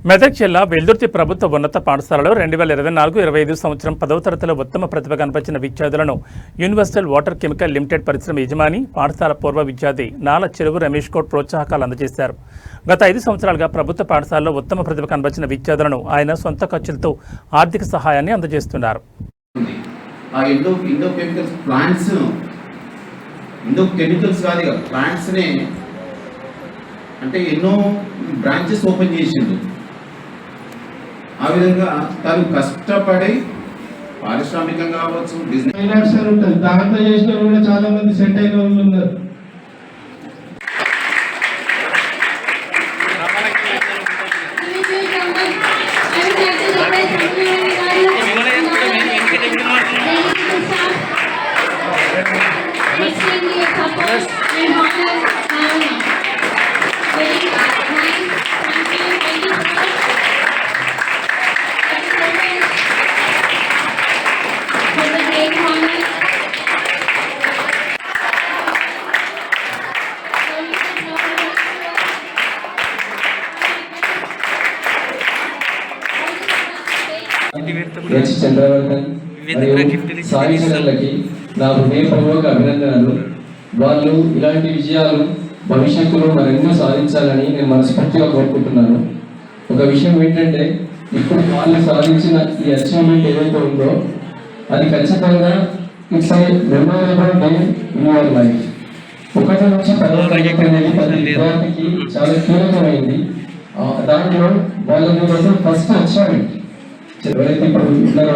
మెదక్ జిల్లా వెల్దుర్తి ప్రభుత్వ ఉన్నత పాఠశాలలో 2024-25 సంవత్సరం 10వ తరగతిలో ఉత్తమ ప్రతిభ కనపరిచిన విద్యార్థులను యూనివర్సల్ వాటర్ కెమికల్ లిమిటెడ్ పరిశ్రమ యజమాని పాఠశాల పూర్వ విద్యార్థి నాల చెరువు రమేష్ గౌడ్ ప్రోత్సాహకాలు అందజేశారు. గత 5 సంవత్సరాలుగా ప్రభుత్వ పాఠశాలలో ఉత్తమ ప్రతిభ కనపరిచిన విద్యార్థులను ఆయన సొంత ఖర్చులతో ఆర్థిక సహాయాన్ని అందజేస్తున్నారు. అంటే ఎన్నో బ్రాంచెస్ ఓపెన్ చేసిండు. ఆ విధంగా తను కష్టపడి పారిశ్రామికంగా కావచ్చు, బిజినెస్ ఉంటుంది. దాంట్లో చేసిన కూడా చాలా మంది సెట్ అయిన వాళ్ళు ఉన్నారు. చంద్రవర్ధన్ సాయి చంద్రులకి నా హృదయపూర్వక అభినందనలు. వాళ్ళు ఇలాంటి విజయాలు భవిష్యత్తులో మరెన్నో సాధించాలని నేను మనస్ఫూర్తిగా కోరుకుంటున్నాను. ఒక విషయం ఏంటంటే, ఇప్పుడు వాళ్ళు సాధించిన ఈ అచీవ్మెంట్ ఏదైతే ఉందో అది ఖచ్చితంగా it's a memorable day in your life. 1 నుంచి 10వ తరగతి అనేది ప్రతి విద్యార్థికి చాలా కీలకమైంది. దాంట్లో వాళ్ళ ఫస్ట్ అచీవ్మెంట్ ఎవరైతే ఇప్పుడు ఉన్నారో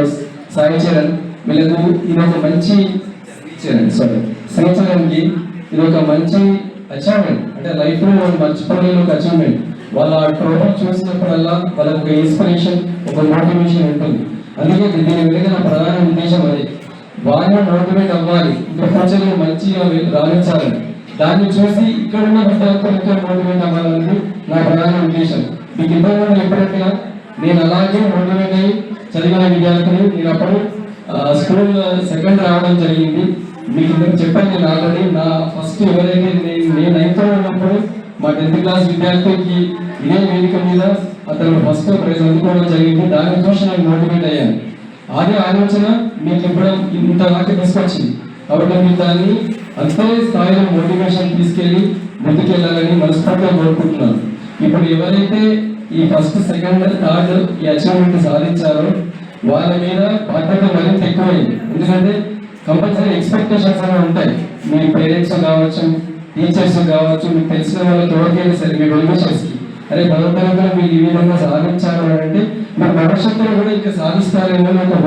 సాయి చరణ్, వీళ్ళకు ఇది ఒక మంచి శ్రీచరణ్కి ఇది ఒక మంచి అచీవ్మెంట్. అంటే లైఫ్లో వాళ్ళు మర్చిపోలేని ఒక అచీవ్మెంట్. వాళ్ళ ట్రోఫీ చూసినప్పుడల్లా వాళ్ళకి ఒక ఇన్స్పిరేషన్, ఒక మోటివేషన్ ఉంటుంది. అందుకే దీని వెనుక నా ప్రధాన ఉద్దేశం అదే, వాళ్ళు మోటివేట్ అవ్వాలి, ఇంకా ఫ్యూచర్లో మంచిగా రాణించాలని. దాన్ని చూసి ఇక్కడ ఉన్న విద్యార్థులు ఇంకా మోటివేట్ అవ్వాలనేది నా ప్రధాన ఉద్దేశం. మీకు ఇంతకుముందు చెప్పినట్టుగా నేను అలాగే మోటివేట్ అయ్యి చదివిన విద్యార్థులు. నేను అప్పుడు స్కూల్ సెకండ్ రావడం జరిగింది. మీకు నేను చెప్పాను, నేను ఆల్రెడీ నా ఫస్ట్ ఎవరైతే నేను 9th ఉన్నప్పుడు మా 10th క్లాస్ విద్యార్థికి ఇదే వేదిక మీద అతను ఫస్ట్ ప్రైజ్ అందుకోవడం జరిగింది. దాన్ని చూసి నేను మోటివేట్ అయ్యాను. అదే ఆలోచన మీకు ఇప్పుడు ఇంతలాగా తీసుకొచ్చింది. కాబట్టి మీరు దాన్ని అంతే స్థాయిలో మోటివేషన్ తీసుకెళ్ళి ముందుకెళ్ళాలని మనస్ఫూర్తిగా కోరుకుంటున్నాను. ఇప్పుడు ఎవరైతే ఈ ఫస్ట్ సెకండ్ థర్డ్ ఈ అచీవ్మెంట్ సాధించారో వాళ్ళ మీద బాధ్యత మరింత ఎక్కువైంది. ఎందుకంటే కంపల్సరీ ఎక్స్పెక్టేషన్స్ అనేవి ఉంటాయి. మీ పేరెంట్స్ కావచ్చు, టీచర్స్ కావచ్చు, మీకు తెలిసిన వాళ్ళకి ఎవరికైనా సరే మీ వెల్విషర్స్కి, అరే భగవంతుడు మీరు ఈ విధంగా సాధించారు అంటే మీరు భవిష్యత్తులో కూడా ఇంకా సాధిస్తారేమో ఒక